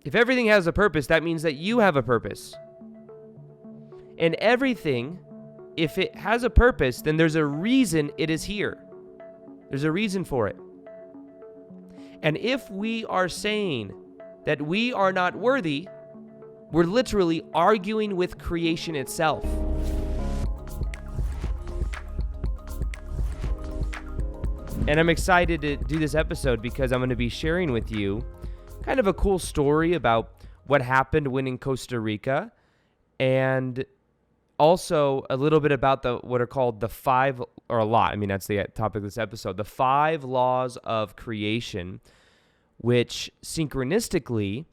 If everything has a purpose, that means that you have a purpose. And everything, if it has a purpose, then there's a reason it is here. There's a reason for it. And if we are saying that we are not worthy, we're literally arguing with creation itself. And I'm excited to do this episode because I'm going to be sharing with you kind of a cool story about what happened when in Costa Rica, and also a little bit about what are called the five, or a lot, I mean, that's the topic of this episode, the 5 laws of creation, which synchronistically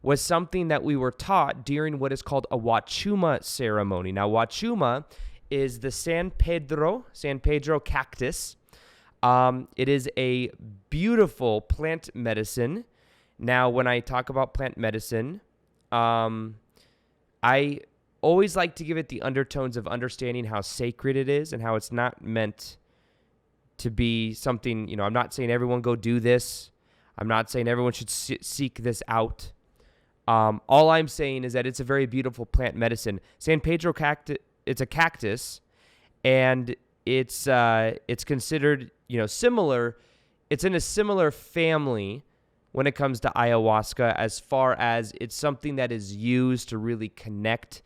was something that we were taught during what is called a Wachuma ceremony. Now, Wachuma is the San Pedro cactus. It is a beautiful plant medicine. Now, when I talk about plant medicine, I always like to give it the undertones of understanding how sacred it is and how it's not meant to be something, I'm not saying everyone go do this. I'm not saying everyone should seek this out. All I'm saying is that it's a very beautiful plant medicine. San Pedro cactus, it's a cactus, and it's considered, similar. It's in a similar family when it comes to ayahuasca, as far as it's something that is used to really connect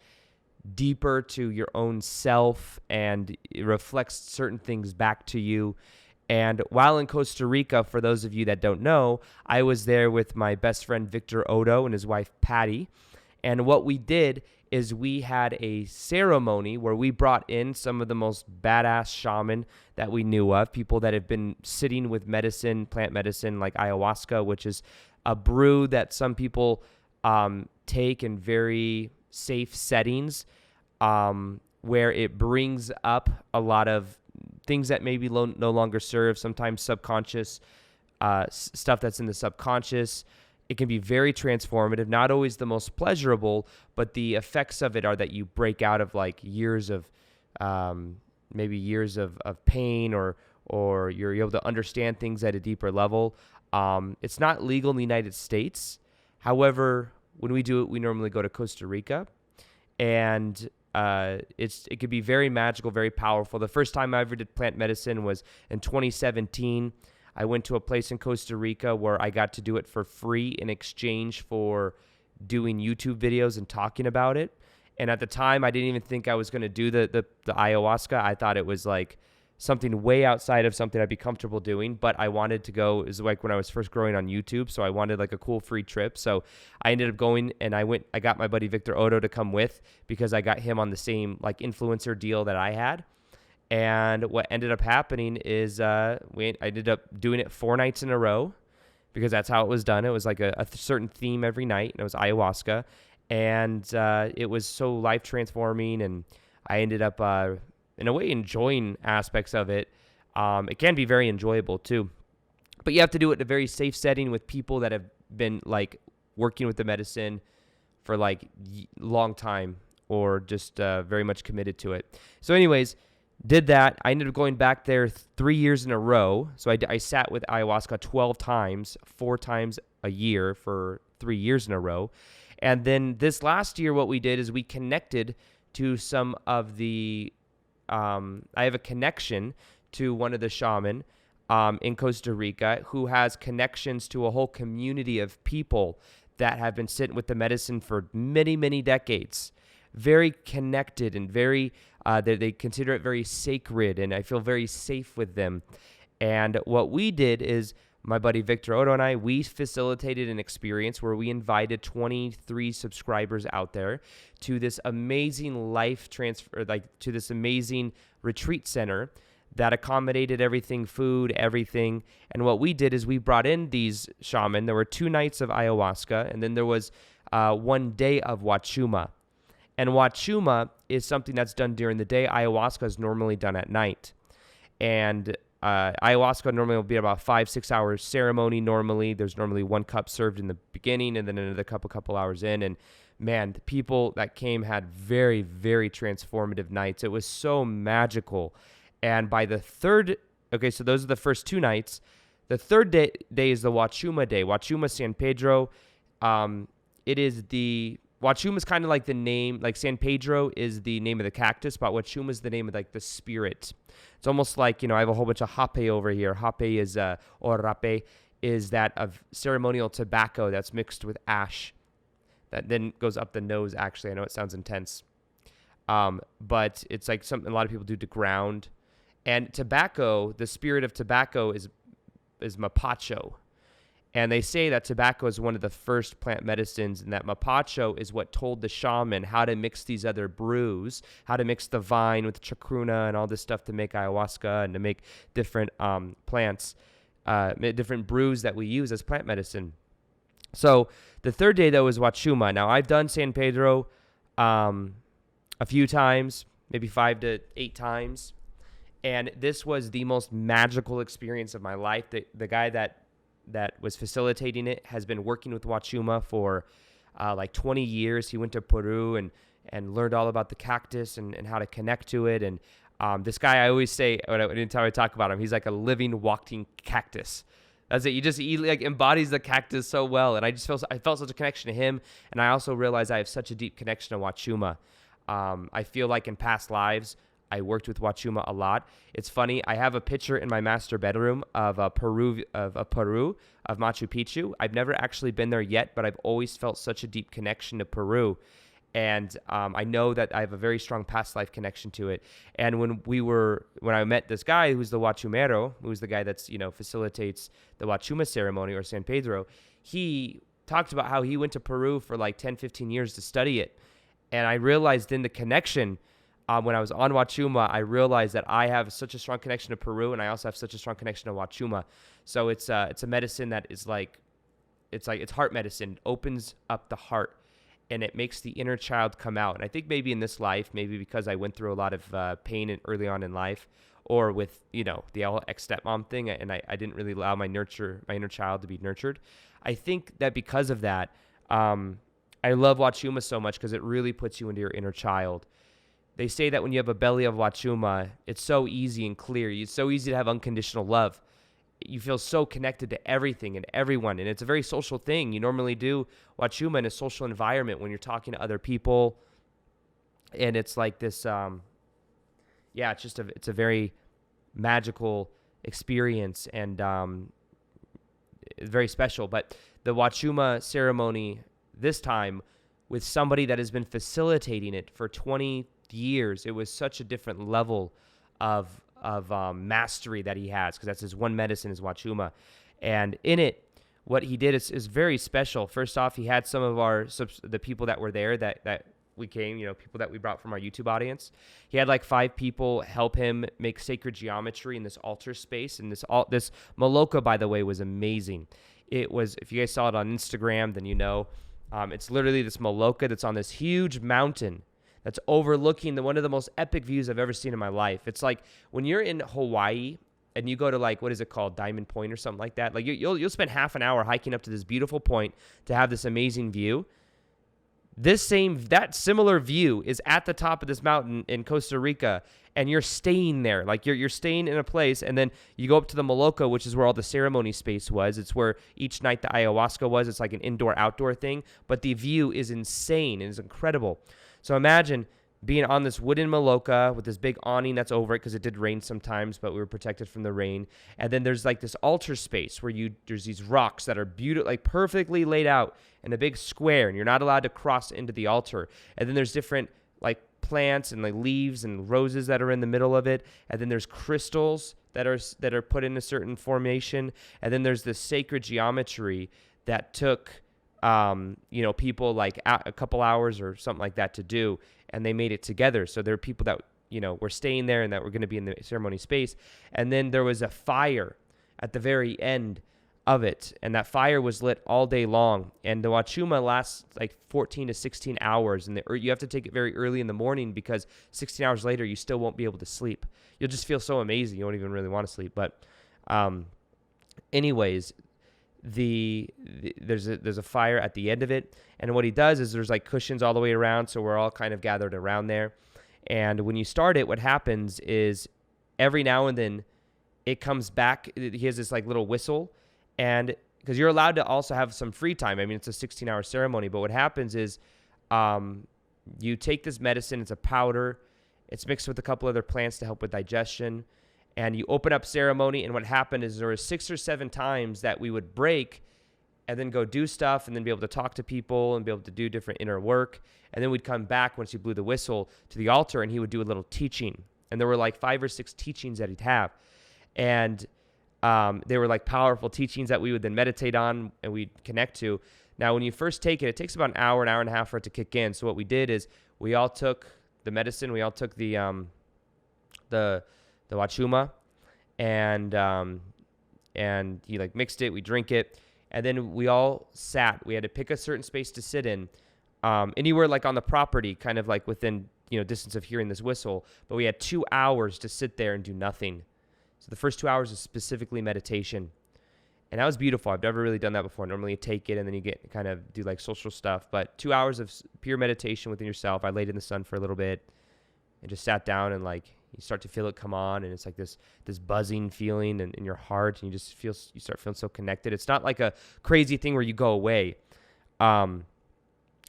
deeper to your own self, and it reflects certain things back to you. And while in Costa Rica, for those of you that don't know, I was there with my best friend Victor Odo and his wife Patty. And what we did is we had a ceremony where we brought in some of the most badass shaman that we knew of, people that have been sitting with medicine, plant medicine like ayahuasca, which is a brew that some people take in very safe settings, where it brings up a lot of things that maybe no longer serve, sometimes subconscious stuff that's in the subconscious. It can be very transformative, not always the most pleasurable, but the effects of it are that you break out of like years of pain, or you're able to understand things at a deeper level. It's not legal in the United States. However, when we do it, we normally go to Costa Rica, and it could be very magical, very powerful. The first time I ever did plant medicine was in 2017. I went to a place in Costa Rica where I got to do it for free in exchange for doing YouTube videos and talking about it. And at the time, I didn't even think I was going to do the ayahuasca. I thought it was like something way outside of something I'd be comfortable doing, but I wanted to go. It was like when I was first growing on YouTube, so I wanted like a cool free trip. So I ended up going, and I got my buddy Victor Odo to come with, because I got him on the same like influencer deal that I had. And what ended up happening is I ended up doing it 4 nights in a row, because that's how it was done. It was like a certain theme every night, and it was ayahuasca. And it was so life transforming, and I ended up in a way enjoying aspects of it. It can be very enjoyable too, but you have to do it in a very safe setting with people that have been like working with the medicine for like long time, or just very much committed to it. So anyways, did that. I ended up going back there 3 years in a row. So I sat with ayahuasca 12 times, 4 times a year for 3 years in a row. And then this last year, what we did is we connected to some of the I have a connection to one of the shaman in Costa Rica who has connections to a whole community of people that have been sitting with the medicine for many, many decades. Very connected, and very, they consider it very sacred, and I feel very safe with them. And what we did is, my buddy Victor Odo and I, we facilitated an experience where we invited 23 subscribers out there to this amazing life transfer, like to this amazing retreat center that accommodated everything, food, everything. And what we did is we brought in these shaman. There were 2 nights of ayahuasca, and then there was 1 day of Wachuma. And Wachuma is something that's done during the day. Ayahuasca is normally done at night. And ayahuasca normally will be about 5-6 hours ceremony. Normally, there's normally 1 cup served in the beginning, and then another cup a couple hours in. And man, the people that came had very, very transformative nights. It was so magical. And by the third, so those are the first 2 nights. The third day is the Wachuma day. Wachuma San Pedro. it is the Wachuma is kind of like the name, like San Pedro is the name of the cactus, but Wachuma is the name of like the spirit. It's almost like, I have a whole bunch of hape over here. Hape is, or rape is that of ceremonial tobacco that's mixed with ash that then goes up the nose. Actually, I know it sounds intense. But it's like something a lot of people do to ground. And tobacco, the spirit of tobacco is mapacho. And they say that tobacco is one of the first plant medicines, and that mapacho is what told the shaman how to mix these other brews, how to mix the vine with chacruna and all this stuff to make ayahuasca and to make different plants, different brews that we use as plant medicine. So the third day, though, is Wachuma. Now, I've done San Pedro a few times, maybe 5 to 8 times. And this was the most magical experience of my life. The guy that was facilitating it has been working with Wachuma for like 20 years. He went to Peru and learned all about the cactus and how to connect to it. And this guy, I always say, anytime I talk about him, he's like a living, walking cactus. That's it. He like embodies the cactus so well. And I felt such a connection to him. And I also realized I have such a deep connection to Wachuma. I feel like in past lives, I worked with Wachuma a lot. It's funny. I have a picture in my master bedroom of Peru, of Machu Picchu. I've never actually been there yet, but I've always felt such a deep connection to Peru. And I know that I have a very strong past life connection to it. And when I met this guy who's the Wachumero, who's the guy that's, facilitates the Wachuma ceremony or San Pedro, he talked about how he went to Peru for like 10, 15 years to study it. And I realized in the connection, when I was on Wachuma, I realized that I have such a strong connection to Peru, and I also have such a strong connection to Wachuma. So it's a medicine that is it's heart medicine. It opens up the heart, and it makes the inner child come out. And I think maybe in this life, maybe because I went through a lot of pain early on in life, or with the ex-stepmom thing, and I didn't really allow my inner child to be nurtured. I think that because of that, I love Wachuma so much because it really puts you into your inner child. They say that when you have a belly of Wachuma, it's so easy and clear. It's so easy to have unconditional love. You feel so connected to everything and everyone, and it's a very social thing. You normally do Wachuma in a social environment when you're talking to other people, and it's like this, it's a very magical experience, and it's very special. But the Wachuma ceremony this time with somebody that has been facilitating it for 20 years, it was such a different level of mastery that he has, because that's his one medicine is Wachuma. And in it, what he did is very special. First off, he had some of the people that were there that we came, people that we brought from our YouTube audience. He had like 5 people help him make sacred geometry in this altar space. And this Maloka, by the way, was amazing. It was, if you guys saw it on Instagram, then it's literally this Maloka that's on this huge mountain that's overlooking one of the most epic views I've ever seen in my life. It's like when you're in Hawaii and you go to like, what is it called? Diamond Point or something like that. Like you'll spend half an hour hiking up to this beautiful point to have this amazing view. That similar view is at the top of this mountain in Costa Rica, and you're staying there. Like you're staying in a place, and then you go up to the Maloka, which is where all the ceremony space was. It's where each night the ayahuasca was. It's like an indoor-outdoor thing, but the view is insane. It is incredible. So imagine being on this wooden Maloka with this big awning that's over it, because it did rain sometimes, but we were protected from the rain. And then there's like this altar space where there's these rocks that are beautiful, like perfectly laid out in a big square, and you're not allowed to cross into the altar. And then there's different like plants and like leaves and roses that are in the middle of it. And then there's crystals that are put in a certain formation. And then there's this sacred geometry that took people like a couple hours or something like that to do, and they made it together. So there are people that, were staying there and that were going to be in the ceremony space. And then there was a fire at the very end of it, and that fire was lit all day long. And the Wachuma lasts like 14 to 16 hours, and you have to take it very early in the morning, because 16 hours later, you still won't be able to sleep. You'll just feel so amazing. You won't even really want to sleep. But anyways, there's a fire at the end of it, and what he does is there's like cushions all the way around, so we're all kind of gathered around there. And when you start it, what happens is every now and then it comes back. He has this like little whistle, and because you're allowed to also have some free time. I mean, it's a 16-hour ceremony, but what happens is you take this medicine. It's a powder. It's mixed with a couple other plants to help with digestion. And you open up ceremony, and what happened is there were 6 or 7 times that we would break and then go do stuff and then be able to talk to people and be able to do different inner work. And then we'd come back once you blew the whistle to the altar, and he would do a little teaching. And there were like 5 or 6 teachings that he'd have. And they were like powerful teachings that we would then meditate on and we'd connect to. Now, when you first take it, it takes about an hour and a half for it to kick in. So what we did is we all took the medicine, we all took the Wachuma, and he like mixed it, we drink it, and then we all sat. We had to pick a certain space to sit in, anywhere like on the property, kind of like within distance of hearing this whistle. But we had 2 hours to sit there and do nothing. So the first 2 hours is specifically meditation, and that was beautiful. I've never really done that before. Normally you take it and then you get kind of do like social stuff, but 2 hours of pure meditation within yourself. I laid in the sun for a little bit and just sat down, and like you start to feel it come on, and it's like this buzzing feeling in your heart, and you start feeling so connected. It's not like a crazy thing where you go away, and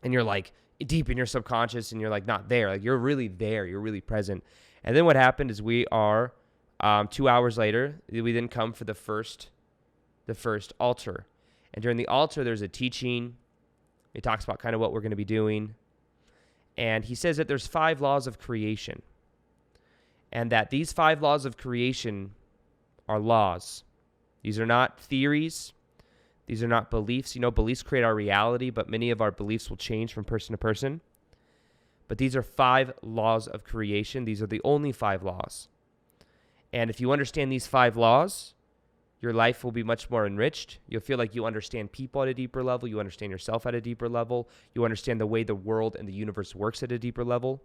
you're like deep in your subconscious, and you're like not there. Like you're really there. You're really present. And then what happened is we are 2 hours later, we then come for the first altar, and during the altar there's a teaching. It talks about kind of what we're going to be doing, and he says that there's 5 laws of creation. And that these 5 laws of creation are laws. These are not theories. These are not beliefs. Beliefs create our reality, but many of our beliefs will change from person to person. But these are 5 laws of creation. These are the only 5 laws. And if you understand these 5 laws, your life will be much more enriched. You'll feel like you understand people at a deeper level. You understand yourself at a deeper level. You understand the way the world and the universe works at a deeper level.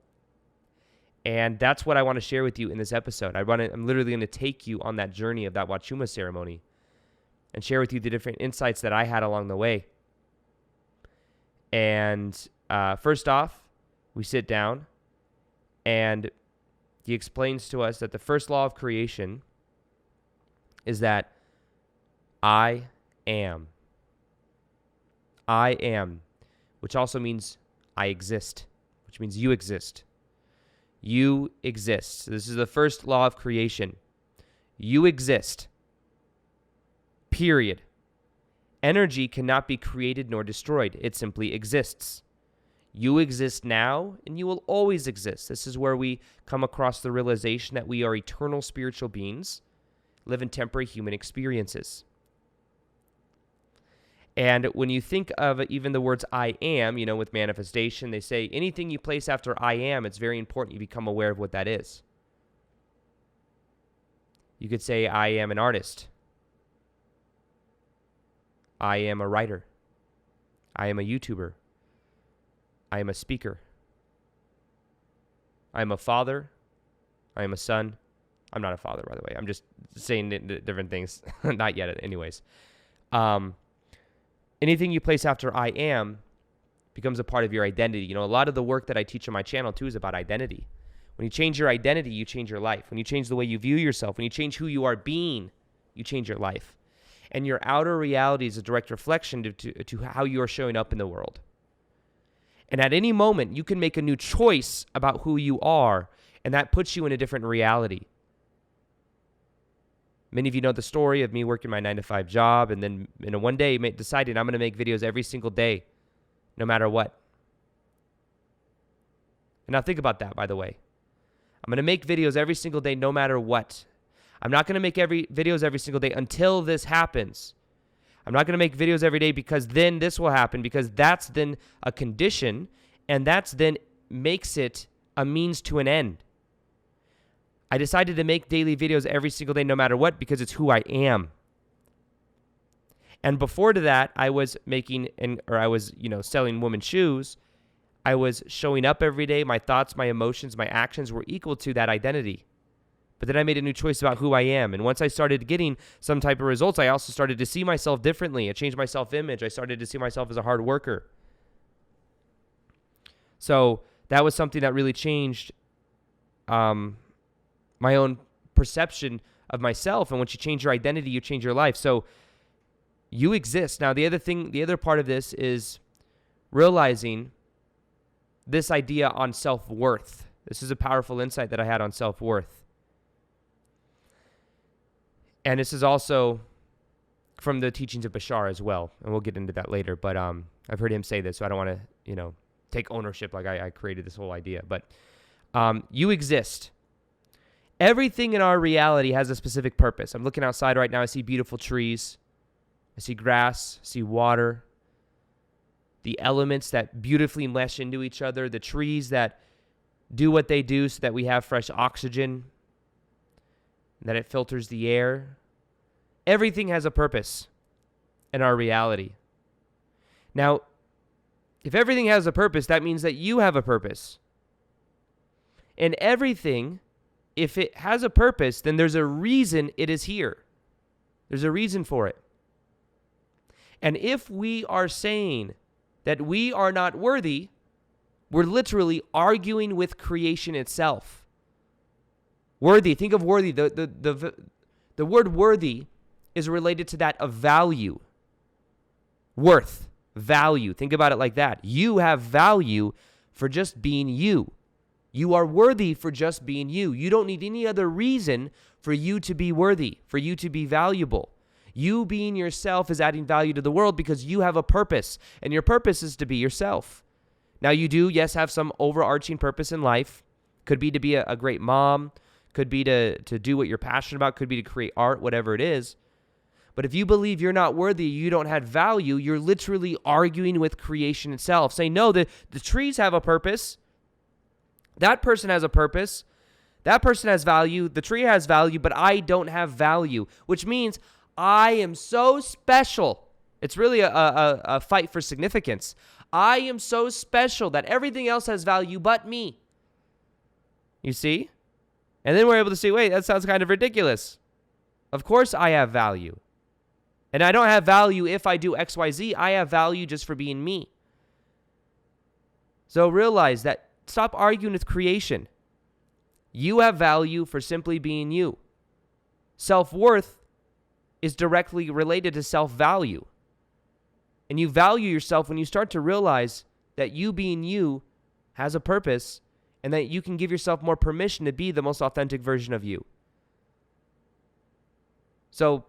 And that's what I want to share with you in this episode. I'm literally going to take you on that journey of that Wachuma ceremony and share with you the different insights that I had along the way. And first off, we sit down, and he explains to us that the first law of creation is that I am. I am, which also means I exist, which means you exist. You exist. So this is the first law of creation. You exist. Period. Energy cannot be created nor destroyed. It simply exists. You exist now, and you will always exist. This is where we come across the realization that we are eternal spiritual beings, live in temporary human experiences. And when you think of even the words I am, with manifestation, they say anything you place after I am, it's very important you become aware of what that is. You could say I am an artist. I am a writer. I am a YouTuber. I am a speaker. I am a father. I am a son. I'm not a father, by the way. I'm just saying different things. Not yet, anyways. Anything you place after I am becomes a part of your identity. A lot of the work that I teach on my channel, too, is about identity. When you change your identity, you change your life. When you change the way you view yourself, when you change who you are being, you change your life. And your outer reality is a direct reflection to how you are showing up in the world. And at any moment, you can make a new choice about who you are, and that puts you in a different reality. Many of you know the story of me working my 9-to-5 job, and then one day deciding I'm going to make videos every single day, no matter what. And now think about that, by the way. I'm going to make videos every single day, no matter what. I'm not going to make videos every single day until this happens. I'm not going to make videos every day because then this will happen, because that's then a condition, and that's then makes it a means to an end. I decided to make daily videos every single day no matter what because it's who I am. And before to that, I was selling women's shoes. I was showing up every day. My thoughts, my emotions, my actions were equal to that identity. But then I made a new choice about who I am. And once I started getting some type of results, I also started to see myself differently. I changed my self-image. I started to see myself as a hard worker. So that was something that really changed my own perception of myself. And once you change your identity, you change your life. So You exist. Now, the other part of this is realizing this idea on self-worth. This is a powerful insight that I had on self-worth. And this is also from the teachings of Bashar as well. And we'll get into that later. But I've heard him say this, so I don't want to, take ownership like I created this whole idea. But you exist. Everything in our reality has a specific purpose. I'm looking outside right now. I see beautiful trees. I see grass. I see water. The elements that beautifully mesh into each other. The trees that do what they do so that we have fresh oxygen. That it filters the air. Everything has a purpose in our reality. Now, if everything has a purpose, that means that you have a purpose. And everything, if it has a purpose, then there's a reason it is here. There's a reason for it. And if we are saying that we are not worthy, we're literally arguing with creation itself. Worthy, think of worthy. The word worthy is related to that of value. Worth, value. Think about it like that. You have value for just being you. You are worthy for just being you. You don't need any other reason for you to be worthy, for you to be valuable. You being yourself is adding value to the world because you have a purpose, and your purpose is to be yourself. Now you do, yes, have some overarching purpose in life. Could be to be a great mom, could be to do what you're passionate about, could be to create art, whatever it is. But if you believe you're not worthy, you don't have value, you're literally arguing with creation itself. Say, no, the trees have a purpose. That person has a purpose. That person has value. The tree has value, but I don't have value, which means I am so special. It's really a fight for significance. I am so special that everything else has value but me. You see? And then we're able to say, wait, that sounds kind of ridiculous. Of course I have value. And I don't have value if I do X, Y, Z. I have value just for being me. So realize that. Stop arguing with creation. You have value for simply being you. Self-worth is directly related to self-value. And you value yourself when you start to realize that you being you has a purpose and that you can give yourself more permission to be the most authentic version of you. So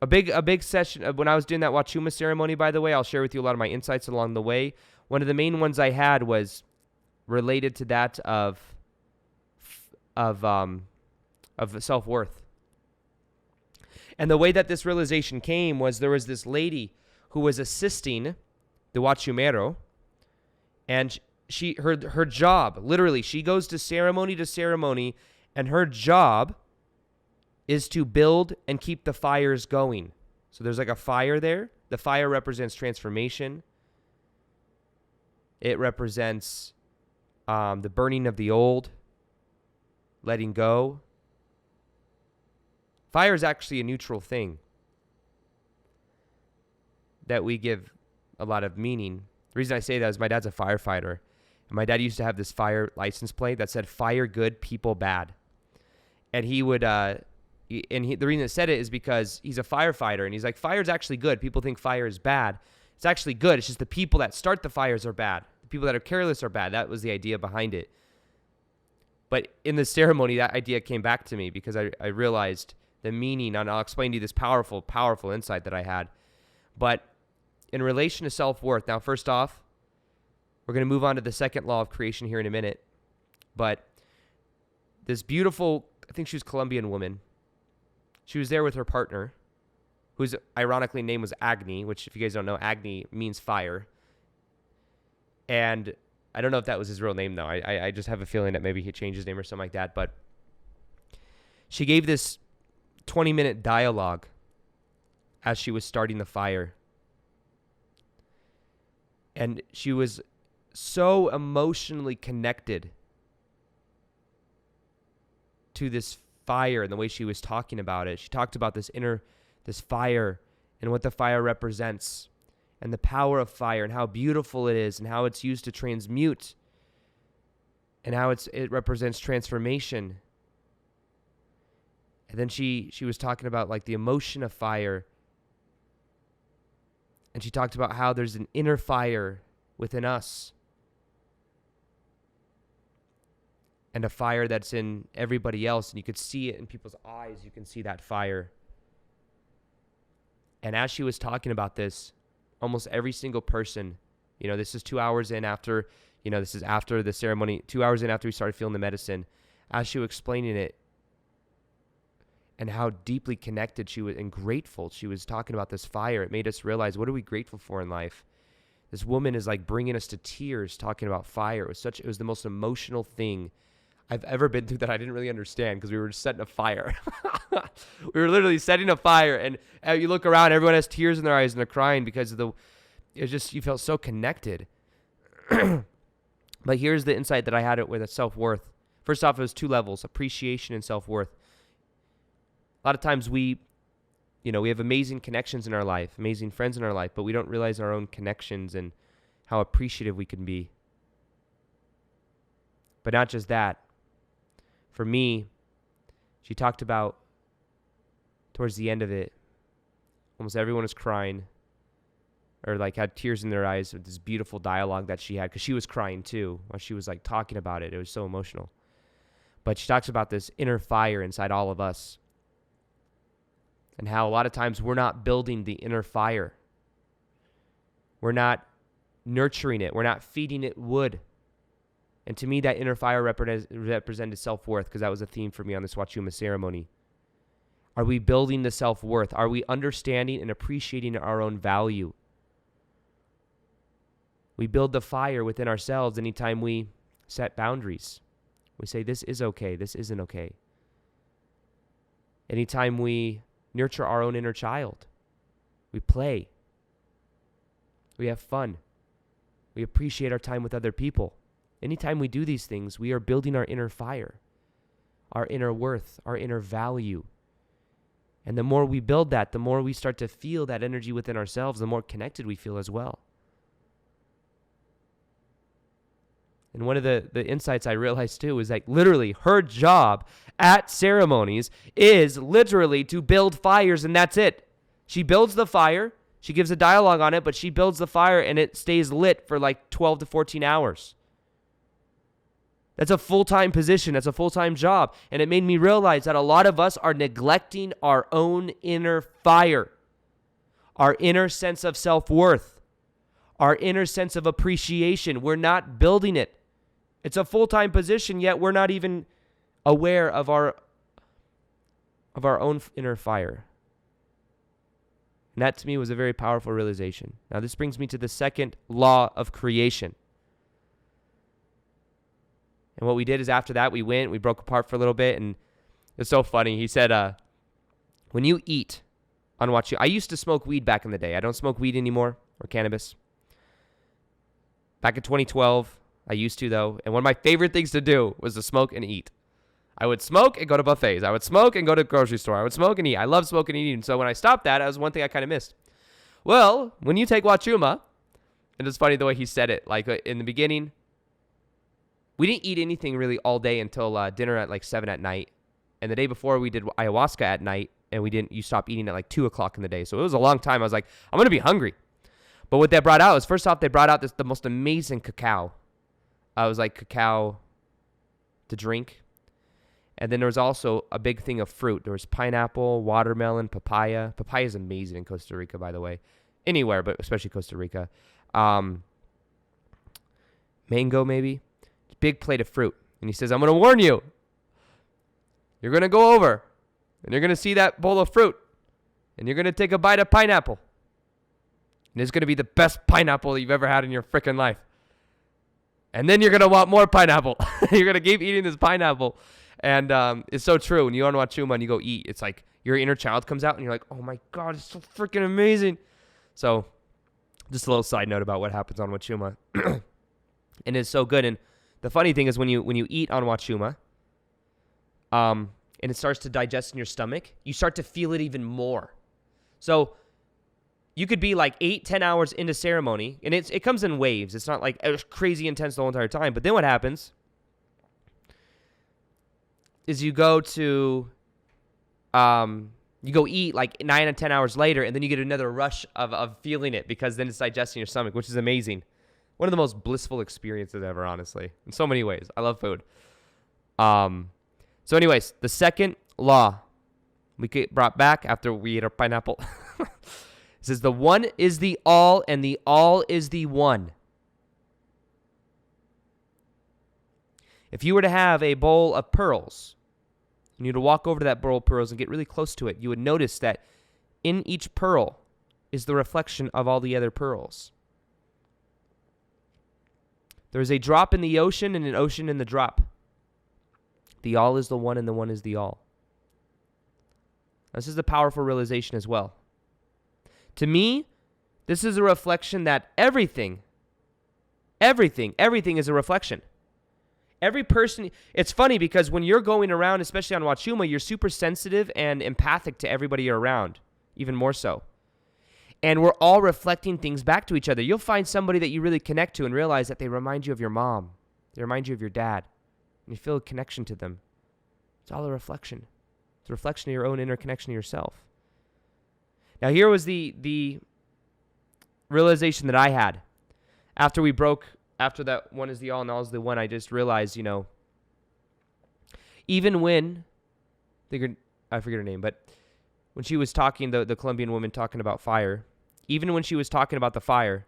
a big session when I was doing that Wachuma ceremony, by the way, I'll share with you a lot of my insights along the way. One of the main ones I had was related to that of self-worth. And the way that this realization came was there was this lady who was assisting the Wachumero, and her job, literally, she goes to ceremony, and her job is to build and keep the fires going. So there's like a fire there. The fire represents transformation. It represents the burning of the old, letting go. Fire is actually a neutral thing that we give a lot of meaning. The reason I say that is my dad's a firefighter, and my dad used to have this fire license plate that said "Fire good, people bad," and he would. The reason it said it is because he's a firefighter, and he's like, fire's actually good. People think fire is bad. It's actually good. It's just the people that start the fires are bad. The people that are careless are bad. That was the idea behind it. But in the ceremony, that idea came back to me because I realized the meaning, and I'll explain to you this powerful, powerful insight that I had. But in relation to self-worth, now first off, we're going to move on to the second law of creation here in a minute. But this beautiful, I think she was a Colombian woman, she was there with her partner, whose ironically name was Agni, which if you guys don't know, Agni means fire. And I don't know if that was his real name, though. I just have a feeling that maybe he changed his name or something like that. But she gave this 20-minute dialogue as she was starting the fire. And she was so emotionally connected to this fire and the way she was talking about it. She talked about this fire and what the fire represents and the power of fire and how beautiful it is and how it's used to transmute and how it represents transformation. And then she was talking about like the emotion of fire And she talked about how there's an inner fire within us and a fire that's in everybody else. And you could see it in people's eyes. You can see that fire. And as she was talking about this, almost every single person, this is 2 hours in after, this is after the ceremony, 2 hours in after we started feeling the medicine, as she was explaining it and how deeply connected she was and grateful she was talking about this fire, it made us realize, what are we grateful for in life? This woman is like bringing us to tears talking about fire. It was the most emotional thing I've ever been through that I didn't really understand, because we were just setting a fire. We were literally setting a fire, and you look around, everyone has tears in their eyes and they're crying because of you felt so connected. But here's the insight that I had with self-worth. First off, it was 2 levels, appreciation and self-worth. A lot of times we have amazing connections in our life, amazing friends in our life, but we don't realize our own connections and how appreciative we can be. But not just that. For me, she talked about, towards the end of it, almost everyone was crying or like had tears in their eyes with this beautiful dialogue that she had, because she was crying too while she was like talking about it. It was so emotional. But she talks about this inner fire inside all of us and how a lot of times we're not building the inner fire. We're not nurturing it. We're not feeding it wood. And to me, that inner fire represented self-worth, because that was a theme for me on this Wachuma ceremony. Are we building the self-worth? Are we understanding and appreciating our own value? We build the fire within ourselves anytime we set boundaries. We say, this is okay, this isn't okay. Anytime we nurture our own inner child, we play, we have fun, we appreciate our time with other people. Anytime we do these things, we are building our inner fire, our inner worth, our inner value. And the more we build that, the more we start to feel that energy within ourselves, the more connected we feel as well. And one of the insights I realized too is like literally her job at ceremonies is literally to build fires, and that's it. She builds the fire, she gives a dialogue on it, but she builds the fire and it stays lit for like 12 to 14 hours. That's a full-time position. That's a full-time job. And it made me realize that a lot of us are neglecting our own inner fire, our inner sense of self-worth, our inner sense of appreciation. We're not building it. It's a full-time position, yet we're not even aware of our own inner fire. And that to me was a very powerful realization. Now this brings me to the second law of creation. And what we did is after that, we broke apart for a little bit, and it's so funny. He said, when you eat on Wachuma, I used to smoke weed back in the day. I don't smoke weed anymore, or cannabis. Back in 2012, I used to though, and one of my favorite things to do was to smoke and eat. I would smoke and go to buffets. I would smoke and go to the grocery store. I would smoke and eat. I love smoking and eating. So when I stopped that was one thing I kind of missed. Well, when you take Wachuma, and it's funny the way he said it, like in the beginning, we didn't eat anything really all day until dinner at like 7 at night. And the day before we did ayahuasca at night, and you stopped eating at like 2 o'clock in the day. So it was a long time. I was like, I'm going to be hungry. But what they brought out was, first off, they brought out the most amazing cacao. It was like cacao to drink. And then there was also a big thing of fruit. There was pineapple, watermelon, papaya. Papaya is amazing in Costa Rica, by the way. Anywhere, but especially Costa Rica. Mango, maybe. Big plate of fruit. And he says, I'm going to warn you. You're going to go over, and you're going to see that bowl of fruit, and you're going to take a bite of pineapple. And it's going to be the best pineapple you've ever had in your freaking life. And then you're going to want more pineapple. You're going to keep eating this pineapple. And it's so true. When you on Wachuma and you go eat, it's like your inner child comes out, and you're like, oh my God, it's so freaking amazing. So just a little side note about what happens on Wachuma. And it's so good. And the funny thing is when you eat on Wachuma, and it starts to digest in your stomach, you start to feel it even more. So you could be like 8-10 hours into ceremony, and it comes in waves. It's not like it's crazy intense the whole entire time. But then what happens is you go to You go eat like 9 or 10 hours later, and then you get another rush of feeling it because then it's digesting your stomach, which is amazing. One of the most blissful experiences ever, honestly, in so many ways. I love food. So anyways, the second law we get brought back after we ate our pineapple. It says the one is the all and the all is the one. If you were to have a bowl of pearls, and you were to walk over to that bowl of pearls and get really close to it, you would notice that in each pearl is the reflection of all the other pearls. There is a drop in the ocean and an ocean in the drop. The all is the one and the one is the all. This is a powerful realization as well. To me, this is a reflection that everything is a reflection. Every person, it's funny because when you're going around, especially on Wachuma, you're super sensitive and empathic to everybody you're around, even more so. And we're all reflecting things back to each other. You'll find somebody that you really connect to and realize that they remind you of your mom. They remind you of your dad. And you feel a connection to them. It's all a reflection. It's a reflection of your own inner connection to yourself. Now here was the realization that I had. After that one is the all and all is the one, I just realized, even when, I forget her name, but when she was talking, the Colombian woman talking about fire, even when she was talking about the fire,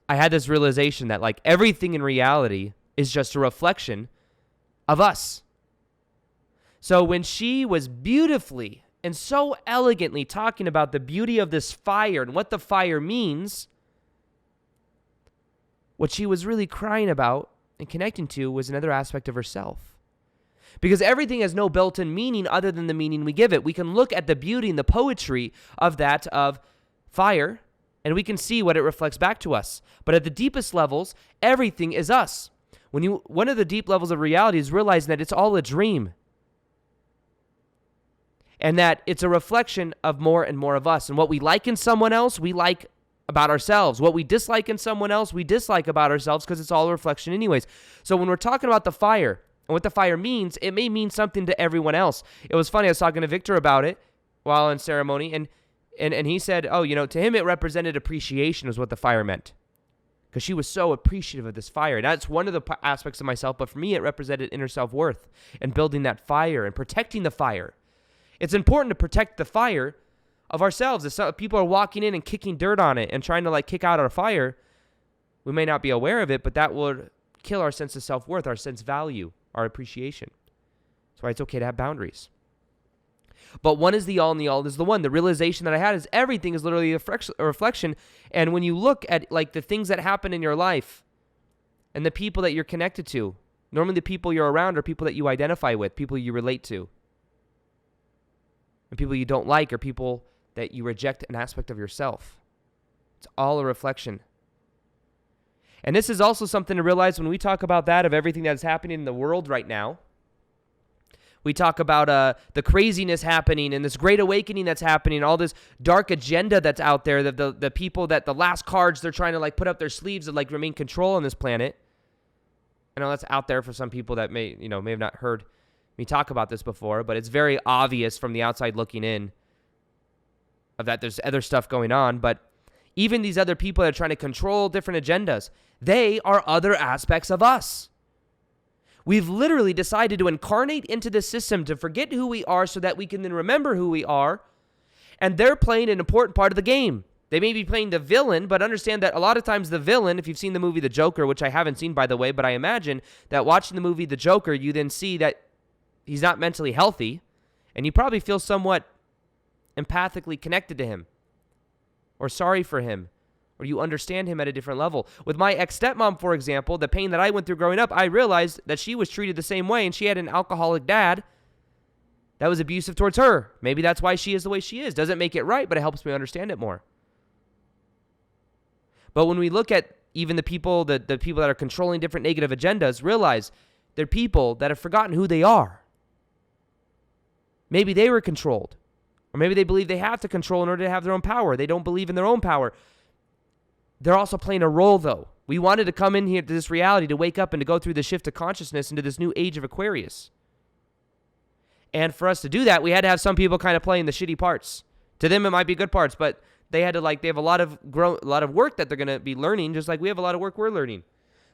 I had this realization that like everything in reality is just a reflection of us. So when she was beautifully and so elegantly talking about the beauty of this fire and what the fire means, what she was really crying about and connecting to was another aspect of herself. Because everything has no built-in meaning other than the meaning we give it. We can look at the beauty and the poetry of that, of fire, and we can see what it reflects back to us. But at the deepest levels, everything is us. One of the deep levels of reality is realizing that it's all a dream. And that it's a reflection of more and more of us. And what we like in someone else, we like about ourselves. What we dislike in someone else, we dislike about ourselves because it's all a reflection anyways. So when we're talking about the fire and what the fire means, it may mean something to everyone else. It was funny, I was talking to Victor about it while in ceremony, and he said, to him it represented appreciation was what the fire meant. Because she was so appreciative of this fire. And that's one of the aspects of myself, but for me it represented inner self-worth and building that fire and protecting the fire. It's important to protect the fire of ourselves. If people are walking in and kicking dirt on it and trying to kick out our fire, we may not be aware of it, but that would kill our sense of self-worth, our sense of value, our appreciation. That's why it's okay to have boundaries. But one is the all and the all is the one. The realization that I had is everything is literally a reflection. And when you look at the things that happen in your life and the people that you're connected to, normally the people you're around are people that you identify with, people you relate to. And people you don't like are people that you reject an aspect of yourself. It's all a reflection. And this is also something to realize when we talk about that, of everything that is happening in the world right now. We talk about the craziness happening and this great awakening that's happening, all this dark agenda that's out there, the people that the last cards they're trying to put up their sleeves to remain control on this planet. I know that's out there for some people that may have not heard me talk about this before, but it's very obvious from the outside looking in of that there's other stuff going on. But even these other people that are trying to control different agendas, they are other aspects of us. We've literally decided to incarnate into this system to forget who we are so that we can then remember who we are. And they're playing an important part of the game. They may be playing the villain, but understand that a lot of times the villain, if you've seen the movie The Joker, which I haven't seen by the way, but I imagine that watching the movie The Joker, you then see that he's not mentally healthy, and you probably feel somewhat empathically connected to him, or sorry for him, or you understand him at a different level. With my ex-stepmom, for example, the pain that I went through growing up, I realized that she was treated the same way, and she had an alcoholic dad that was abusive towards her. Maybe that's why she is the way she is. Doesn't make it right, but it helps me understand it more. But when we look at even the people that are controlling different negative agendas, realize they're people that have forgotten who they are. Maybe they were controlled. Or maybe they believe they have to control in order to have their own power. They don't believe in their own power. They're also playing a role, though. We wanted to come in here to this reality, to wake up and to go through the shift of consciousness into this new age of Aquarius. And for us to do that, we had to have some people kind of playing the shitty parts. To them, it might be good parts, but they have a lot of work that they're going to be learning, just like we have a lot of work we're learning.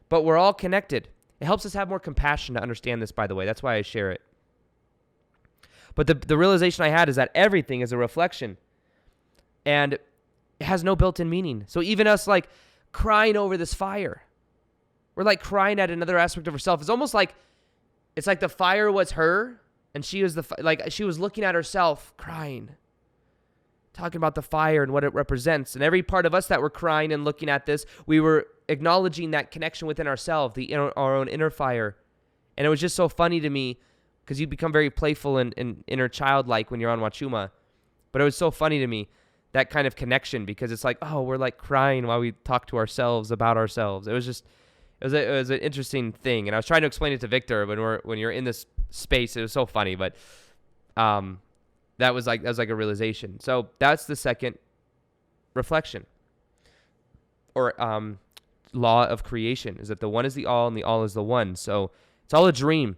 But we're all connected. It helps us have more compassion to understand this, by the way. That's why I share it. But the realization I had is that everything is a reflection. And it has no built-in meaning. So even us like crying over this fire, we're like crying at another aspect of herself. It's almost like, it's like the fire was her, and she was she was looking at herself crying, talking about the fire and what it represents. And every part of us that were crying and looking at this, we were acknowledging that connection within ourselves, our own inner fire. And it was just so funny to me because you become very playful and inner childlike when you're on Wachuma. But it was so funny to me, that kind of connection, because it's like, oh, we're like crying while we talk to ourselves about ourselves. It was an interesting thing. And I was trying to explain it to Victor when you're in this space. It was so funny, but that was like a realization. So that's the second reflection, or law of creation, is that the one is the all and the all is the one. So it's all a dream.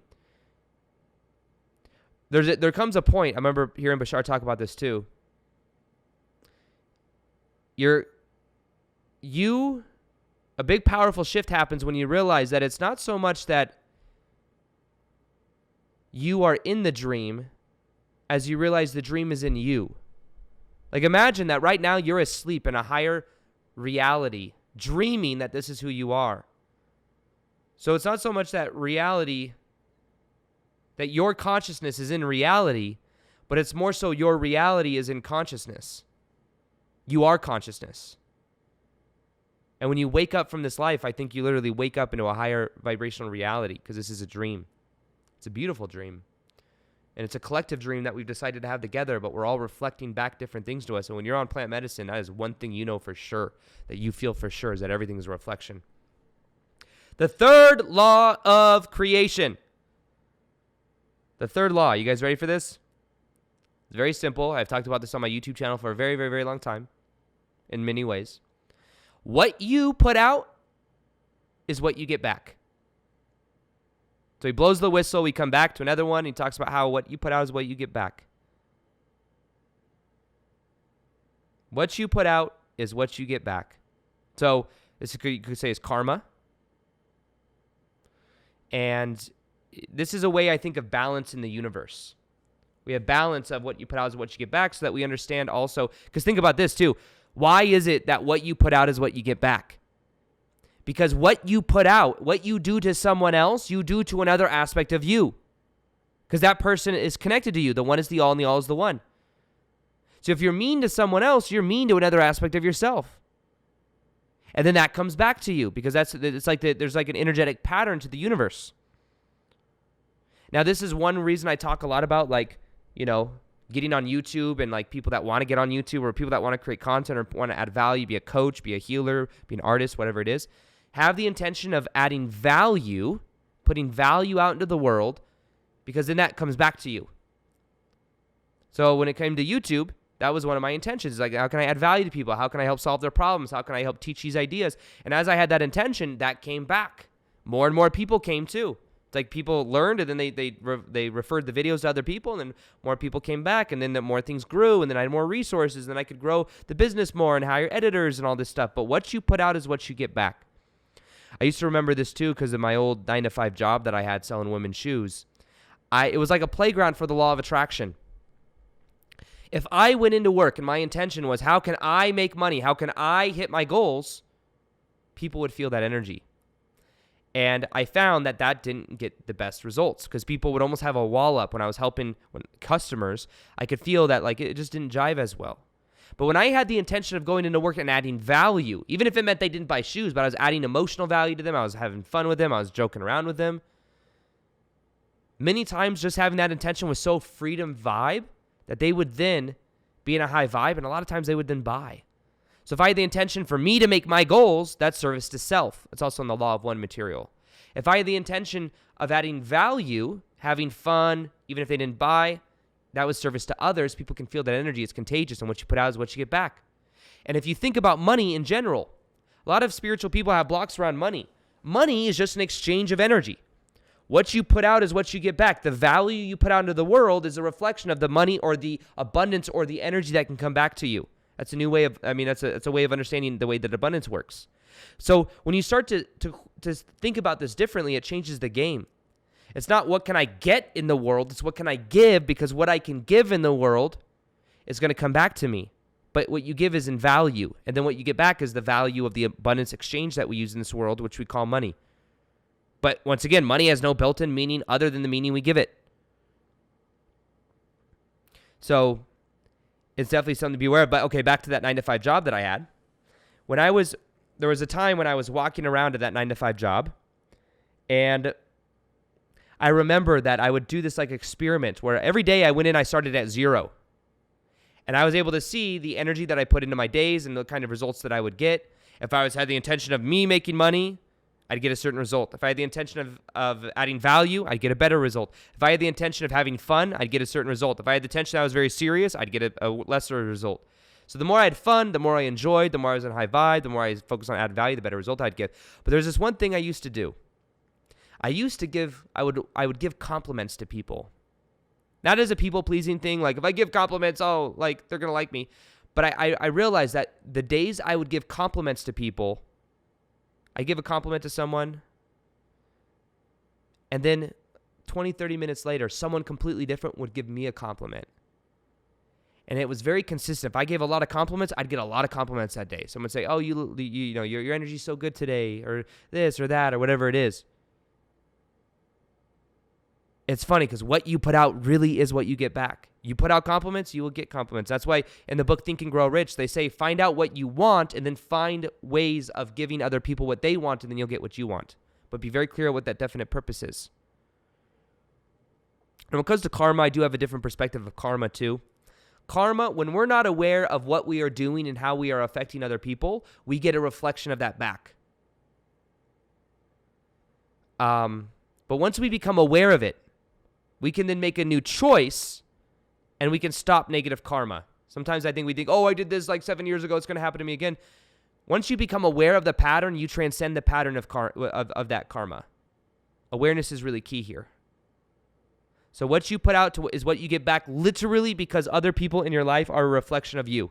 There comes a point, I remember hearing Bashar talk about this too. A big powerful shift happens when you realize that it's not so much that you are in the dream as you realize the dream is in you. Like imagine that right now you're asleep in a higher reality, dreaming that this is who you are. So it's not so much that reality, that your consciousness is in reality, but it's more so your reality is in consciousness. You are consciousness. And when you wake up from this life, I think you literally wake up into a higher vibrational reality, because this is a dream. It's a beautiful dream. And it's a collective dream that we've decided to have together, but we're all reflecting back different things to us. And when you're on plant medicine, that is one thing you know for sure, that you feel for sure, is that everything is a reflection. The third law of creation. The third law. You guys ready for this? It's very simple. I've talked about this on my YouTube channel for a very, very, very long time in many ways. What you put out is what you get back. So he blows the whistle. We come back to another one. He talks about how what you put out is what you get back. What you put out is what you get back. So this you could say is karma. And this is a way I think of balance in the universe. We have balance of what you put out is what you get back, so that we understand also, because think about this too. Why is it that what you put out is what you get back? Because what you put out, what you do to someone else, you do to another aspect of you. Because that person is connected to you. The one is the all and the all is the one. So if you're mean to someone else, you're mean to another aspect of yourself. And then that comes back to you, because there's like an energetic pattern to the universe. Now, this is one reason I talk a lot about, like, getting on YouTube, and like people that want to get on YouTube, or people that want to create content or want to add value, be a coach, be a healer, be an artist, whatever it is. Have the intention of adding value, putting value out into the world, because then that comes back to you. So when it came to YouTube, that was one of my intentions. Like, how can I add value to people? How can I help solve their problems? How can I help teach these ideas? And as I had that intention, that came back. More and more people came too. It's like people learned, and then they referred the videos to other people, and then more people came back, and then the more things grew, and then I had more resources, and then I could grow the business more and hire editors and all this stuff. But what you put out is what you get back. I used to remember this too because of my old 9-to-5 job that I had selling women's shoes. It was like a playground for the law of attraction. If I went into work and my intention was, how can I make money? How can I hit my goals? People would feel that energy. And I found that didn't get the best results, because people would almost have a wall up when I was helping customers. I could feel that like it just didn't jive as well. But when I had the intention of going into work and adding value, even if it meant they didn't buy shoes, but I was adding emotional value to them, I was having fun with them, I was joking around with them. Many times just having that intention was so freedom vibe that they would then be in a high vibe, and a lot of times they would then buy. So if I had the intention for me to make my goals, that's service to self. It's also in the law of one material. If I had the intention of adding value, having fun, even if they didn't buy, that was service to others. People can feel that energy. It's contagious, and what you put out is what you get back. And if you think about money in general, a lot of spiritual people have blocks around money. Money is just an exchange of energy. What you put out is what you get back. The value you put out into the world is a reflection of the money or the abundance or the energy that can come back to you. That's a new way of, that's a way of understanding the way that abundance works. So when you start to think about this differently, it changes the game. It's not what can I get in the world, it's what can I give, because what I can give in the world is going to come back to me. But what you give is in value, and then what you get back is the value of the abundance exchange that we use in this world, which we call money. But once again, money has no built-in meaning other than the meaning we give it. So it's definitely something to be aware of. But okay, back to that 9-to-5 job that I had. There was a time when I was walking around at that 9-to-5 job, and I remember that I would do this like experiment where every day I went in, I started at 0. And I was able to see the energy that I put into my days and the kind of results that I would get. If I had the intention of me making money, I'd get a certain result. If I had the intention of adding value, I'd get a better result. If I had the intention of having fun, I'd get a certain result. If I had the intention I was very serious, I'd get a lesser result. So the more I had fun, the more I enjoyed, the more I was in high vibe, the more I focused on adding value, the better result I'd get. But there's this one thing I used to do. I would give compliments to people. Not as a people-pleasing thing, like if I give compliments, oh, like they're going to like me. But I realized that the days I would give compliments to people, I give a compliment to someone, and then 20, 30 minutes later, someone completely different would give me a compliment. And it was very consistent. If I gave a lot of compliments, I'd get a lot of compliments that day. Someone would say, oh, you know, your energy's so good today, or this or that, or whatever it is. It's funny because what you put out really is what you get back. You put out compliments, you will get compliments. That's why in the book Think and Grow Rich, they say find out what you want and then find ways of giving other people what they want, and then you'll get what you want. But be very clear what that definite purpose is. And when it comes to karma, I do have a different perspective of karma too. Karma, when we're not aware of what we are doing and how we are affecting other people, we get a reflection of that back. But once we become aware of it, we can then make a new choice, and we can stop negative karma. Sometimes I think we think, oh, I did this like 7 years ago, it's going to happen to me again. Once you become aware of the pattern, you transcend the pattern of that karma. Awareness is really key here. So what you put out is what you get back, literally, because other people in your life are a reflection of you.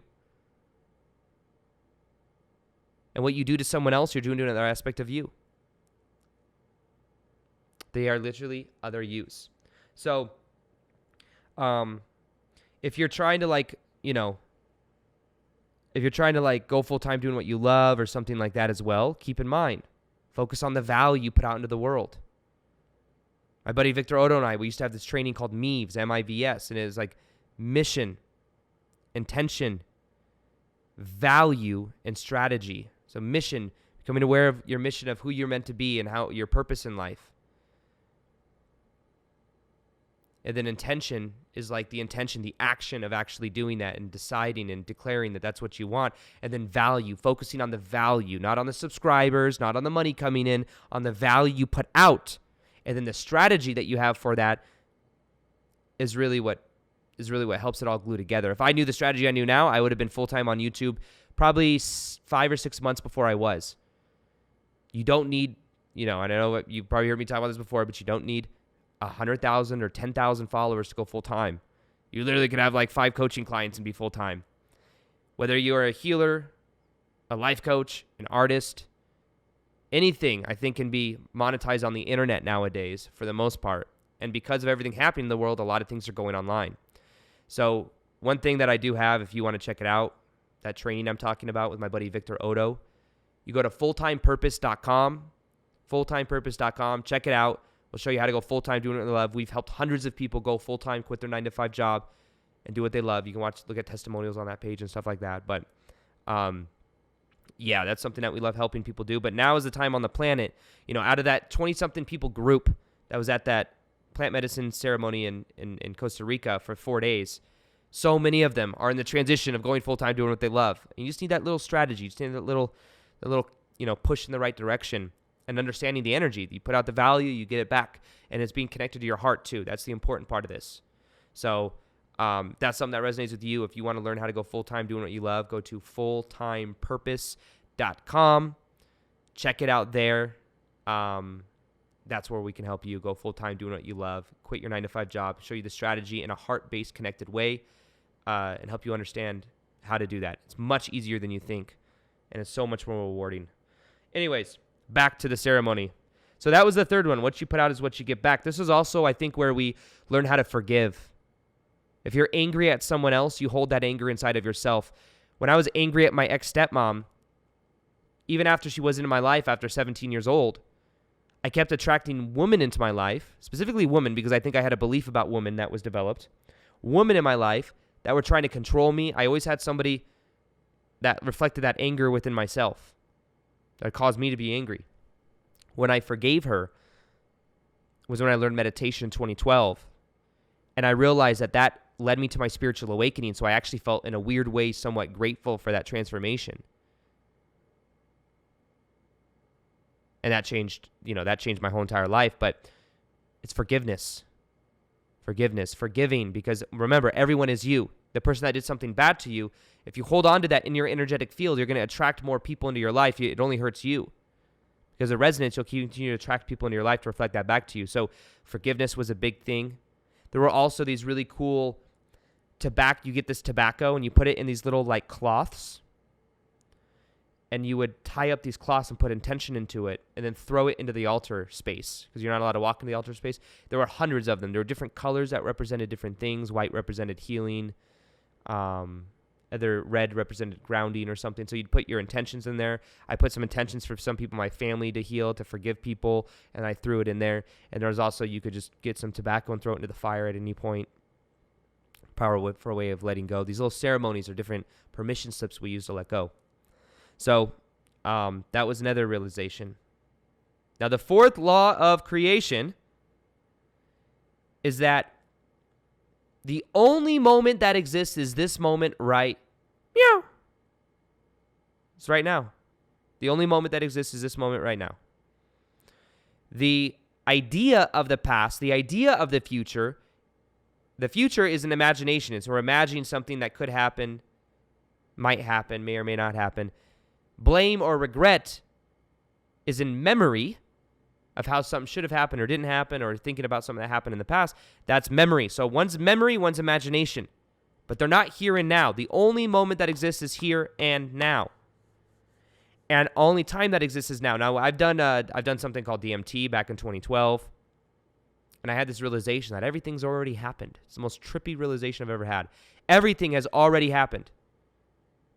And what you do to someone else, you're doing to another aspect of you. They are literally other yous. So, if you're trying to go full time doing what you love or something like that as well, keep in mind, focus on the value you put out into the world. My buddy Victor Odo and I, we used to have this training called MIVS, M-I-V-S, and it was like mission, intention, value, and strategy. So mission, becoming aware of your mission, of who you're meant to be and how your purpose in life. And then intention is like the intention, the action of actually doing that and deciding and declaring that that's what you want. And then value, focusing on the value, not on the subscribers, not on the money coming in, on the value you put out. And then the strategy that you have for that is really what helps it all glue together. If I knew the strategy I knew now, I would have been full-time on YouTube probably 5 or 6 months before I was. You don't need, I know you've probably heard me talk about this before, but you don't need 100,000 or 10,000 followers to go full-time. You literally could have like 5 coaching clients and be full-time. Whether you're a healer, a life coach, an artist, anything I think can be monetized on the internet nowadays for the most part. And because of everything happening in the world, a lot of things are going online. So one thing that I do have, if you want to check it out, that training I'm talking about with my buddy Victor Odo, you go to fulltimepurpose.com, fulltimepurpose.com, check it out. We'll show you how to go full-time doing what they love. We've helped hundreds of people go full-time, quit their 9-to-5 job, and do what they love. You can look at testimonials on that page and stuff like that. But, yeah, that's something that we love helping people do. But now is the time on the planet, out of that 20-something people group that was at that plant medicine ceremony in Costa Rica for 4 days, so many of them are in the transition of going full-time doing what they love. And you just need that little strategy. You just need that little push in the right direction. And understanding the energy. You put out the value, you get it back. And it's being connected to your heart, too. That's the important part of this. So that's something that resonates with you. If you want to learn how to go full-time doing what you love, go to fulltimepurpose.com. Check it out there. that's where we can help you go full-time doing what you love, quit your 9-to-5 job, show you the strategy in a heart-based connected way, and help you understand how to do that. It's much easier than you think, and it's so much more rewarding. Anyways, back to the ceremony. So that was the third one. What you put out is what you get back. This is also, I think, where we learn how to forgive. If you're angry at someone else, you hold that anger inside of yourself. When I was angry at my ex-stepmom, even after she was into my life after 17 years old, I kept attracting women into my life, specifically women, because I think I had a belief about women that was developed. Women in my life that were trying to control me. I always had somebody that reflected that anger within myself that caused me to be angry. When I forgave her was when I learned meditation in 2012. And I realized that that led me to my spiritual awakening. So I actually felt in a weird way somewhat grateful for that transformation. And that changed my whole entire life. But it's forgiveness. Forgiving. Because remember, everyone is you. The person that did something bad to you, if you hold on to that in your energetic field, you're going to attract more people into your life. It only hurts you. Because of resonance, you'll continue to attract people into your life to reflect that back to you. So forgiveness was a big thing. There were also these really cool tobacco. You get this tobacco and you put it in these little like cloths. And you would tie up these cloths and put intention into it and then throw it into the altar space because you're not allowed to walk in the altar space. There were hundreds of them. There were different colors that represented different things. White represented healing. Other red represented grounding or something. So you'd put your intentions in there. I put some intentions for some people in my family to heal, to forgive people, and I threw it in there. And there was also, you could just get some tobacco and throw it into the fire at any point. Power for a way of letting go. These little ceremonies are different permission slips we use to let go. So that was another realization. Now, the fourth law of creation is that the only moment that exists is this moment right now. It's right now. The only moment that exists is this moment right now. The idea of the past, the idea of the future is an imagination. It's we're imagining something that could happen, might happen, may or may not happen. Blame or regret is in memory of how something should have happened or didn't happen or thinking about something that happened in the past. That's memory. So one's memory, one's imagination. But they're not here and now. The only moment that exists is here and now. And only time that exists is now. Now, I've done something called DMT back in 2012. And I had this realization that everything's already happened. It's the most trippy realization I've ever had. Everything has already happened.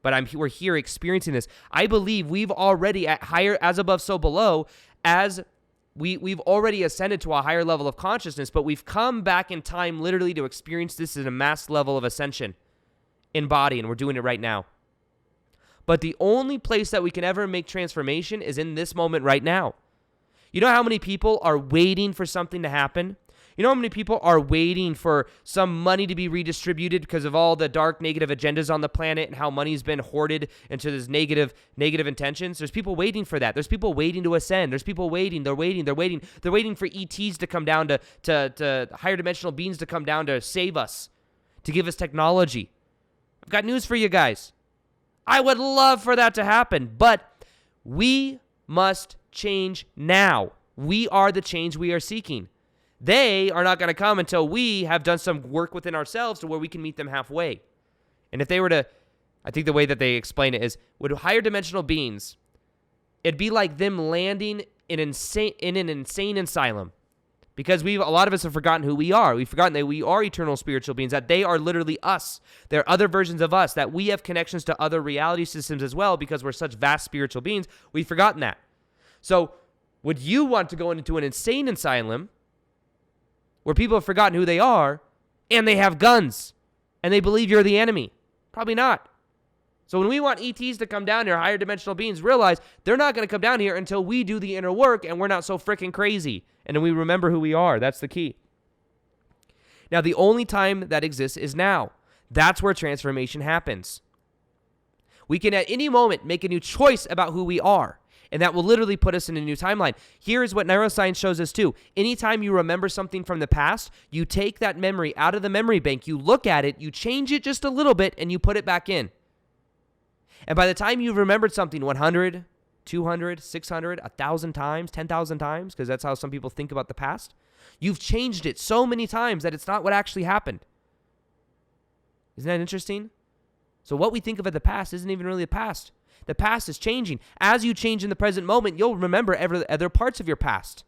But we're here experiencing this. I believe we've already at higher, as above, so below, as we've already ascended to a higher level of consciousness, but we've come back in time literally to experience this at a mass level of ascension in body, and we're doing it right now. But the only place that we can ever make transformation is in this moment right now. You know how many people are waiting for something to happen? You know how many people are waiting for some money to be redistributed because of all the dark negative agendas on the planet and how money's been hoarded into this negative intentions? There's people waiting for that. There's people waiting to ascend. There's people waiting. They're waiting for ETs to come down to higher dimensional beings to come down to save us, to give us technology. I've got news for you guys. I would love for that to happen, but we must change now. We are the change we are seeking. They are not going to come until we have done some work within ourselves to where we can meet them halfway. And if they were to, I think the way that they explain it is, with higher dimensional beings, it'd be like them landing in an insane asylum. Because a lot of us have forgotten who we are. We've forgotten that we are eternal spiritual beings, that they are literally us. There are other versions of us, that we have connections to other reality systems as well because we're such vast spiritual beings. We've forgotten that. So would you want to go into an insane asylum where people have forgotten who they are, and they have guns, and they believe you're the enemy? Probably not. So when we want ETs to come down here, higher dimensional beings, realize they're not going to come down here until we do the inner work, and we're not so freaking crazy, and then we remember who we are. That's the key. Now, the only time that exists is now. That's where transformation happens. We can at any moment make a new choice about who we are. And that will literally put us in a new timeline. Here's what neuroscience shows us too. Anytime you remember something from the past, you take that memory out of the memory bank, you look at it, you change it just a little bit, and you put it back in. And by the time you've remembered something 100, 200, 600, 1,000 times, 10,000 times, because that's how some people think about the past. You've changed it so many times that it's not what actually happened. Isn't that interesting? So what we think of as the past isn't even really the past. The past is changing. As you change in the present moment, you'll remember other parts of your past.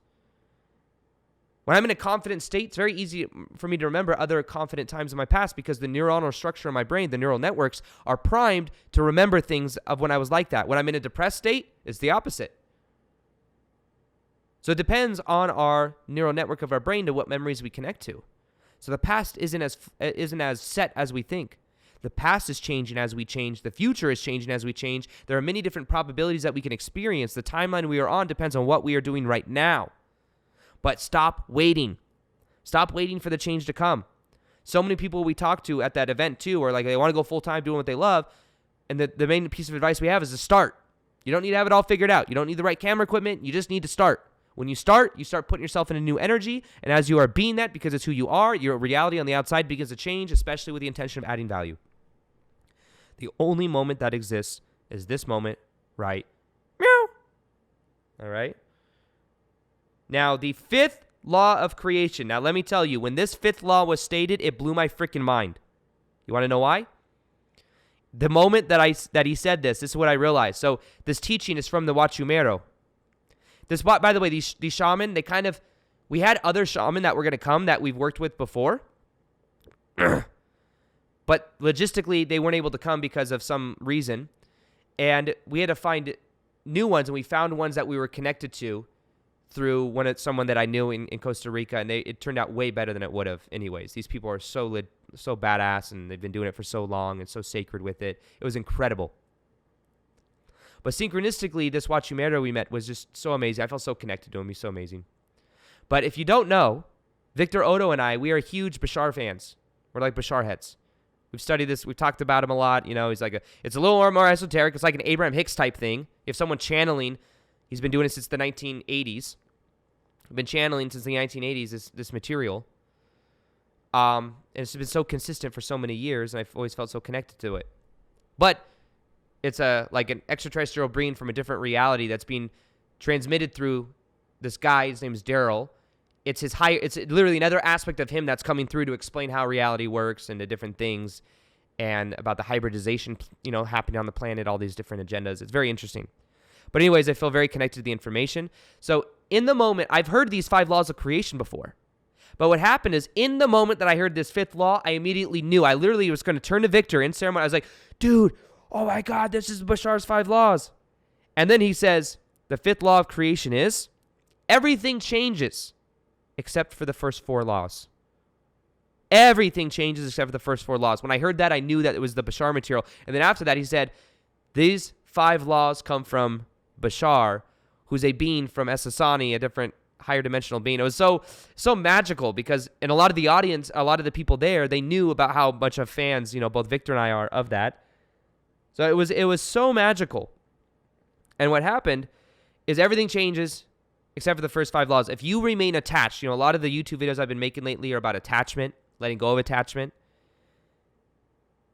When I'm in a confident state, it's very easy for me to remember other confident times in my past because the neuronal structure in my brain, the neural networks, are primed to remember things of when I was like that. When I'm in a depressed state, it's the opposite. So it depends on our neural network of our brain to what memories we connect to. So the past isn't as set as we think. The past is changing as we change. The future is changing as we change. There are many different probabilities that we can experience. The timeline we are on depends on what we are doing right now. But stop waiting. Stop waiting for the change to come. So many people we talk to at that event too are like they want to go full-time doing what they love. And the main piece of advice we have is to start. You don't need to have it all figured out. You don't need the right camera equipment. You just need to start. When you start putting yourself in a new energy. And as you are being that, because it's who you are, your reality on the outside begins to change, especially with the intention of adding value. The only moment that exists is this moment, right? Meow. All right? Now, the fifth law of creation. Now, let me tell you, when this fifth law was stated, it blew my freaking mind. You want to know why? The moment that he said this is what I realized. So, this teaching is from the Wachuma. This, by the way, these shaman, we had other shaman that were going to come that we've worked with before. But logistically, they weren't able to come because of some reason. And we had to find new ones, and we found ones that we were connected to through someone that I knew in Costa Rica, and it turned out way better than it would have anyways. These people are so badass, and they've been doing it for so long and so sacred with it. It was incredible. But synchronistically, this Wachuma we met was just so amazing. I felt so connected to him. He's so amazing. But if you don't know, Victor Otto and I, we are huge Bashar fans. We're like Bashar heads. We've studied this. We've talked about him a lot. You know, he's like it's a little more esoteric. It's like an Abraham Hicks type thing. If someone channeling, he's been doing it since the 1980s. Been channeling since the 1980s, this material. And it's been so consistent for so many years, and I've always felt so connected to it. But it's like an extraterrestrial being from a different reality that's being transmitted through this guy. His name is Daryl. It's literally another aspect of him that's coming through to explain how reality works and the different things and about the hybridization, happening on the planet, all these different agendas. It's very interesting. But anyways, I feel very connected to the information. So in the moment, I've heard these 5 laws of creation before. But what happened is in the moment that I heard this 5th law, I immediately knew. I literally was going to turn to Victor in ceremony. I was like, dude, oh my God, this is Bashar's 5 laws. And then he says, the 5th law of creation is everything changes except for the first 4 laws. Everything changes except for the first 4 laws. When I heard that, I knew that it was the Bashar material. And then after that, he said, these 5 laws come from Bashar, who's a being from Esasani, a different higher dimensional being. It was so magical because in a lot of the audience, a lot of the people there, they knew about how much of fans, both Victor and I are of that. So it was so magical. And what happened is everything changes except for the first 5 laws. If you remain attached, a lot of the YouTube videos I've been making lately are about attachment, letting go of attachment.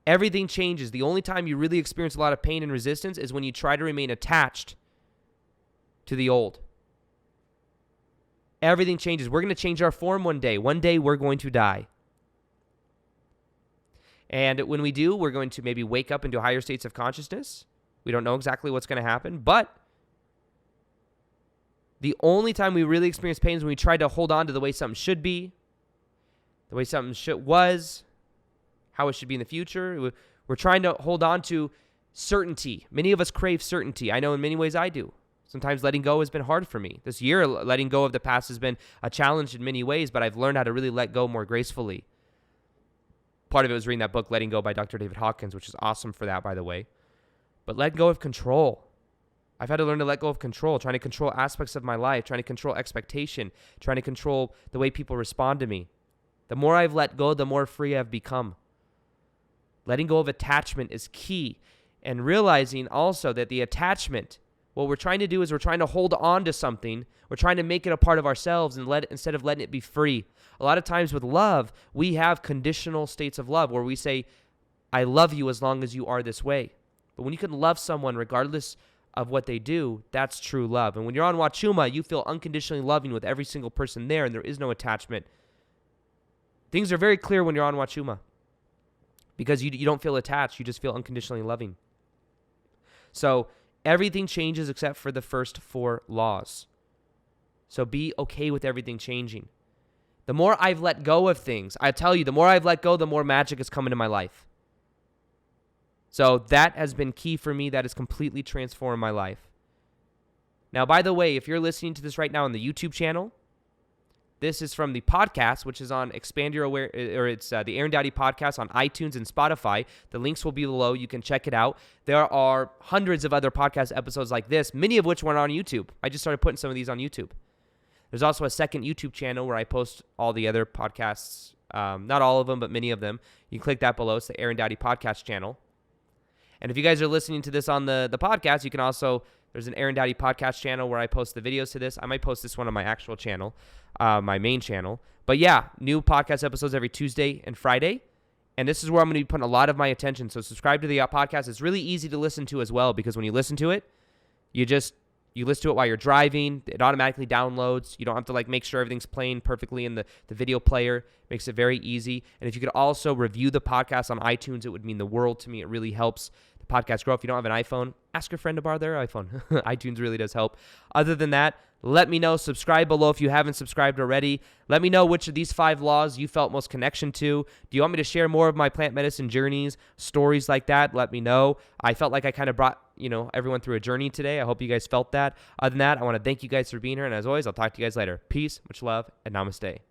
Everything changes. The only time you really experience a lot of pain and resistance is when you try to remain attached to the old. Everything changes. We're going to change our form one day. One day we're going to die. And when we do, we're going to maybe wake up into higher states of consciousness. We don't know exactly what's going to happen, but the only time we really experience pain is when we try to hold on to the way something should be, the way something was, how it should be in the future. We're trying to hold on to certainty. Many of us crave certainty. I know in many ways I do. Sometimes letting go has been hard for me. This year, letting go of the past has been a challenge in many ways, but I've learned how to really let go more gracefully. Part of it was reading that book, Letting Go by Dr. David Hawkins, which is awesome for that, by the way. But letting go of control. I've had to learn to let go of control, trying to control aspects of my life, trying to control expectation, trying to control the way people respond to me. The more I've let go, the more free I've become. Letting go of attachment is key. And realizing also that the attachment, what we're trying to do is we're trying to hold on to something. We're trying to make it a part of ourselves and instead of letting it be free. A lot of times with love, we have conditional states of love where we say, I love you as long as you are this way. But when you can love someone regardless of what they do, that's true love. And when you're on Wachuma, you feel unconditionally loving with every single person there, and there is no attachment. Things are very clear when you're on Wachuma because you don't feel attached. You just feel unconditionally loving. So everything changes except for the first 4 laws. So be okay with everything changing. The more I've let go of things, I tell you, the more I've let go, the more magic has come into my life. So that has been key for me. That has completely transformed my life. Now, by the way, if you're listening to this right now on the YouTube channel, this is from the podcast, which is on Expand Your Aware, or it's the Aaron Doughty podcast on iTunes and Spotify. The links will be below. You can check it out. There are hundreds of other podcast episodes like this, many of which were on YouTube. I just started putting some of these on YouTube. There's also a second YouTube channel where I post all the other podcasts, not all of them, but many of them. You can click that below. It's the Aaron Doughty podcast channel. And if you guys are listening to this on the podcast, you can also, there's an Aaron Doughty podcast channel where I post the videos to this. I might post this one on my actual channel, my main channel. But yeah, new podcast episodes every Tuesday and Friday. And this is where I'm going to be putting a lot of my attention. So subscribe to the podcast. It's really easy to listen to as well, because when you listen to it, you listen to it while you're driving. It automatically downloads. You don't have to make sure everything's playing perfectly in the video player. Makes it very easy. And if you could also review the podcast on iTunes, it would mean the world to me. It really helps the podcast grow. If you don't have an iPhone, ask your friend to borrow their iPhone. iTunes really does help. Other than that, let me know. Subscribe below if you haven't subscribed already. Let me know which of these 5 laws you felt most connection to. Do you want me to share more of my plant medicine journeys, stories like that? Let me know. I felt like I kind of brought everyone through a journey today. I hope you guys felt that. Other than that, I want to thank you guys for being here. And as always, I'll talk to you guys later. Peace, much love, and namaste.